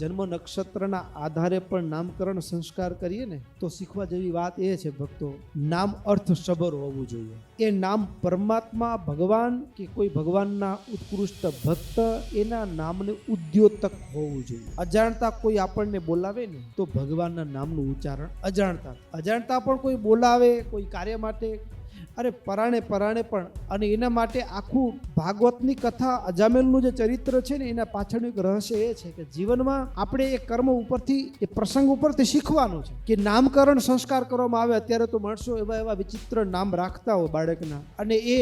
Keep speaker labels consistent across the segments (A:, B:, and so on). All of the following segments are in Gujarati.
A: જન્મ નક્ષત્રના આધારે પણ નામકરણ સંસ્કાર કરીએ ને તો શીખવા જેવી વાત એ છે ભક્તો, નામ અર્થસભર હોવું જોઈએ. એ નામ પરમાત્મા, ભગવાન કે કોઈ ભગવાનના ઉત્કૃષ્ટ ભક્ત એના નામને ઉદ્યોતક હોવું જોઈએ. અજાણતા કોઈ આપણને બોલાવે ને તો ભગવાનના નામનું ઉચ્ચારણ અજાણતા પણ કોઈ બોલાવે કોઈ કાર્ય માટે, અરે પરાણે પણ, અને એના માટે આખું ભાગવતની કથા અજામેલનું જે ચરિત્ર છે ને એના પાછળનું એક રહસ્ય એ છે કે જીવનમાં આપણે એ કર્મ ઉપરથી, એ પ્રસંગ ઉપરથી શીખવાનું છે કે નામકરણ સંસ્કાર કરવામાં આવે. અત્યારે તો માણસો એવા વિચિત્ર નામ રાખતા હોય બાળકના, અને એ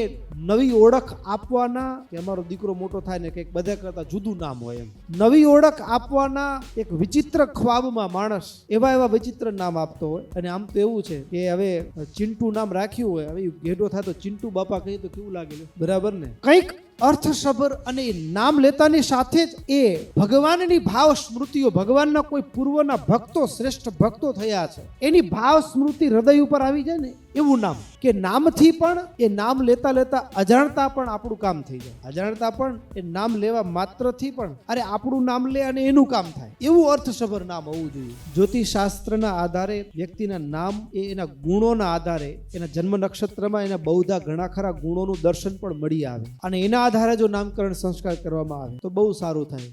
A: નવી ઓળખ આપવાના કે અમારો દીકરો મોટો થાય ને કંઈક બધા કરતા જુદું નામ હોય એમ, નવી ઓળખ આપવાના એક વિચિત્ર ખ્વાબમાં માણસ એવા વિચિત્ર નામ આપતો હોય. અને આમ તો એવું છે કે હવે ચિંટુ નામ રાખ્યું હોય, હવે ઘેડો થાય તો ચિંટુ બાપા કહીએ તો કેવું લાગે, બરાબર ને? કંઈક અર્થસભર, અને નામ લેતાની સાથે જ એ ભગવાનની ભાવ સ્મૃતિઓ, ભગવાનના કોઈ પૂર્વના ભક્તો, શ્રેષ્ઠ ભક્તો થયા છે એની ભાવ સ્મૃતિ હૃદય ઉપર આવી જાય ને એવું નામ, કે નામથી પણ એ નામ લેતા અજાણતા પણ આપણું કામ થઈ જાય. અજાણતા પણ એ નામ લેવા માત્રથી પણ અરે આપણું નામ લે અને એનું કામ થાય, એવું અર્થસભર નામ હોવું જોઈએ. જ્યોતિષશાસ્ત્રના આધારે વ્યક્તિના નામ એ એના ગુણોના આધારે, એના જન્મ નક્ષત્રમાં એના બહુધા ઘણા ખરા ગુણોનું દર્શન પણ મળી આવે, અને એના આધારે જો નામકરણ સંસ્કાર કરવામાં આવે તો બહુ સારું થાય.